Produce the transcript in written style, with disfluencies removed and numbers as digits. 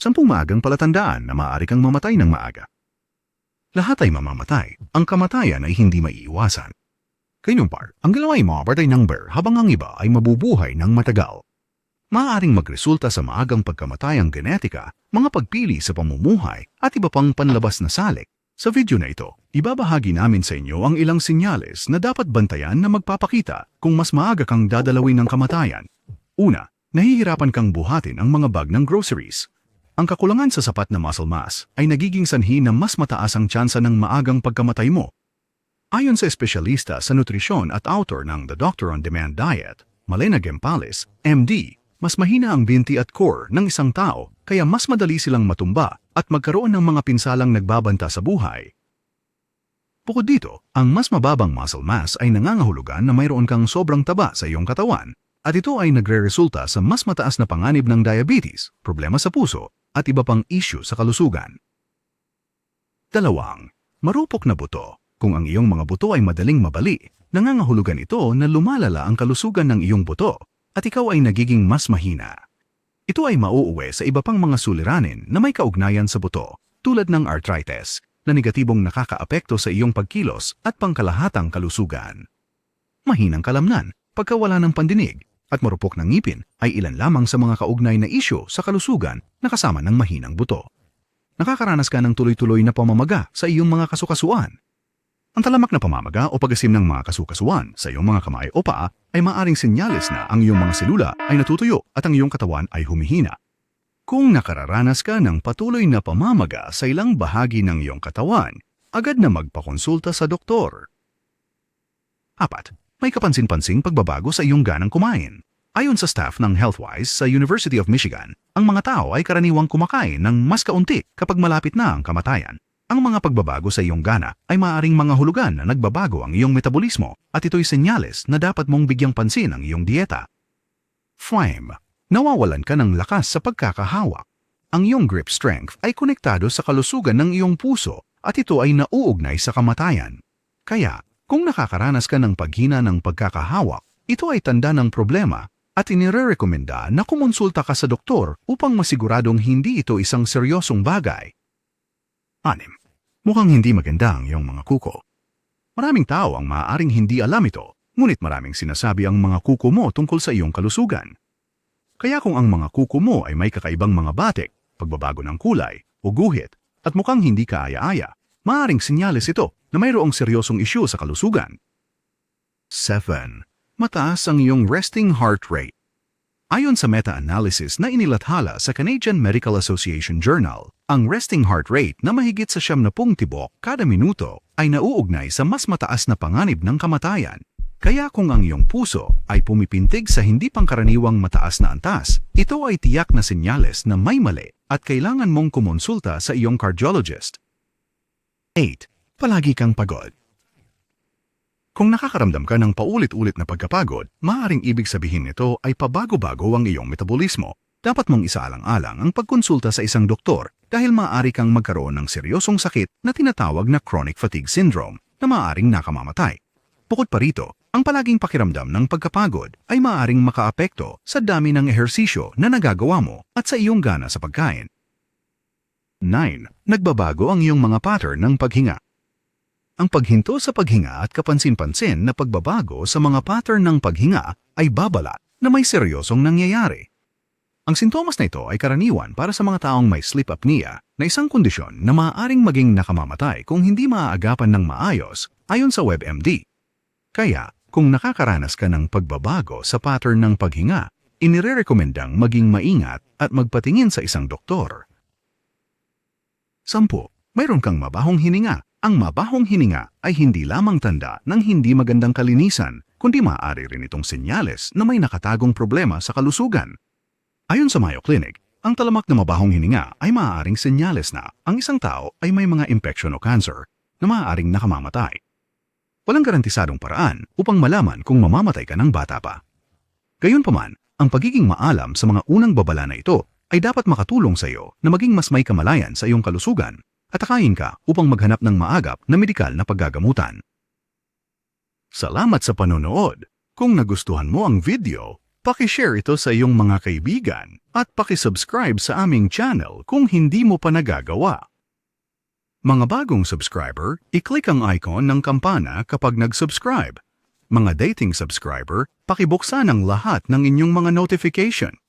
10 maagang palatandaan na maaari kang mamatay ng maaga. Lahat ay mamamatay. Ang kamatayan ay hindi maiiwasan. Gayunpaman, ang galaw ay mamamatay ng habang ang iba ay mabubuhay ng matagal. Maaaring magresulta sa maagang pagkamatay ang genetika, mga pagpili sa pamumuhay at iba pang panlabas na salik. Sa video na ito, ibabahagi namin sa inyo ang ilang senyales na dapat bantayan na magpapakita kung mas maaga kang dadalawin ng kamatayan. Una, nahihirapan kang buhatin ang mga bag ng groceries. Ang kakulangan sa sapat na muscle mass ay nagiging sanhi na mas mataas ang tsansa ng maagang pagkamatay mo. Ayon sa espesyalista sa nutrisyon at author ng The Doctor on Demand Diet, Malena Gempales, MD, mas mahina ang binti at core ng isang tao kaya mas madali silang matumba at magkaroon ng mga pinsalang nagbabanta sa buhay. Bukod dito, ang mas mababang muscle mass ay nangangahulugan na mayroon kang sobrang taba sa iyong katawan at ito ay nagre-resulta sa mas mataas na panganib ng diabetes, problema sa puso, at iba pang issue sa kalusugan. 2. Marupok na buto. Kung ang iyong mga buto ay madaling mabali, nangangahulugan ito na lumalala ang kalusugan ng iyong buto at ikaw ay nagiging mas mahina. Ito ay mauuwi sa iba pang mga suliranin na may kaugnayan sa buto, tulad ng arthritis, na negatibong nakakaapekto sa iyong pagkilos at pangkalahatang kalusugan. Mahinang kalamnan, pagkawala ng pandinig, at marupok ng ngipin ay ilan lamang sa mga kaugnay na isyu sa kalusugan na kasama ng mahinang buto. Nakakaranas ka ng tuloy-tuloy na pamamaga sa iyong mga kasukasuan. Ang talamak na pamamaga o pag-asim ng mga kasukasuan sa iyong mga kamay o paa ay maaaring senyales na ang iyong mga selula ay natutuyo at ang iyong katawan ay humihina. Kung nakararanas ka ng patuloy na pamamaga sa ilang bahagi ng iyong katawan, agad na magpakonsulta sa doktor. 4. May kapansin-pansing pagbabago sa iyong ganang kumain. Ayon sa staff ng Healthwise sa University of Michigan, ang mga tao ay karaniwang kumakain ng mas kaunti kapag malapit na ang kamatayan. Ang mga pagbabago sa iyong gana ay maaaring mga hulugan na nagbabago ang iyong metabolismo at ito'y senyales na dapat mong bigyang pansin ang iyong dieta. 5. Nawawalan ka ng lakas sa pagkakahawak. Ang iyong grip strength ay konektado sa kalusugan ng iyong puso at ito ay nauugnay sa kamatayan. Kaya, kung nakakaranas ka ng paghina ng pagkakahawak, ito ay tanda ng problema at inirerekomenda na kumonsulta ka sa doktor upang masiguradong hindi ito isang seryosong bagay. 6. Mukhang hindi maganda ang iyong mga kuko. Maraming tao ang maaaring hindi alam ito, ngunit maraming sinasabi ang mga kuko mo tungkol sa iyong kalusugan. Kaya kung ang mga kuko mo ay may kakaibang mga batik, pagbabago ng kulay, o guhit, at mukhang hindi kaaya-aya, maaaring senyales ito na mayroong seryosong isyu sa kalusugan. 7. Mataas ang iyong resting heart rate. Ayon sa meta-analysis na inilathala sa Canadian Medical Association Journal, ang resting heart rate na mahigit sa 70 tibok kada minuto ay nauugnay sa mas mataas na panganib ng kamatayan. Kaya kung ang iyong puso ay pumipintig sa hindi pangkaraniwang mataas na antas, ito ay tiyak na senyales na may mali at kailangan mong kumonsulta sa iyong cardiologist. 8. Palagi kang pagod. Kung nakakaramdam ka ng paulit-ulit na pagkapagod, maaaring ibig sabihin nito ay pabago-bago ang iyong metabolismo. Dapat mong isaalang-alang ang pagkonsulta sa isang doktor dahil maaari kang magkaroon ng seryosong sakit na tinatawag na chronic fatigue syndrome na maaaring nakamamatay. Bukod pa rito, ang palaging pakiramdam ng pagkapagod ay maaaring makaapekto sa dami ng ehersisyo na nagagawa mo at sa iyong gana sa pagkain. 9. Nagbabago ang iyong mga pattern ng paghinga. Ang paghinto sa paghinga at kapansin-pansin na pagbabago sa mga pattern ng paghinga ay babala na may seryosong nangyayari. Ang sintomas na ito ay karaniwan para sa mga taong may sleep apnea na isang kondisyon na maaaring maging nakamamatay kung hindi maaagapan ng maayos ayon sa WebMD. Kaya, kung nakakaranas ka ng pagbabago sa pattern ng paghinga, inirerekomendang maging maingat at magpatingin sa isang doktor. 10. Mayroon kang mabahong hininga. Ang mabahong hininga ay hindi lamang tanda ng hindi magandang kalinisan, kundi maaari rin itong senyales na may nakatagong problema sa kalusugan. Ayon sa Mayo Clinic, ang talamak na mabahong hininga ay maaaring senyales na ang isang tao ay may mga infeksyon o cancer na maaaring nakamamatay. Walang garantisadong paraan upang malaman kung mamamatay ka ng bata pa. Gayunpaman, ang pagiging maalam sa mga unang babala na ito ay dapat makatulong sa iyo na maging mas may kamalayan sa iyong kalusugan at akayin ka upang maghanap ng maagap na medikal na paggagamutan. Salamat sa panonood. Kung nagustuhan mo ang video, paki-share ito sa iyong mga kaibigan At pakisubscribe sa aming channel kung hindi mo pa nagagawa. Mga bagong subscriber, i-click ang icon ng kampana kapag nag-subscribe. Mga dating subscriber, pakibuksan ang lahat ng inyong mga notification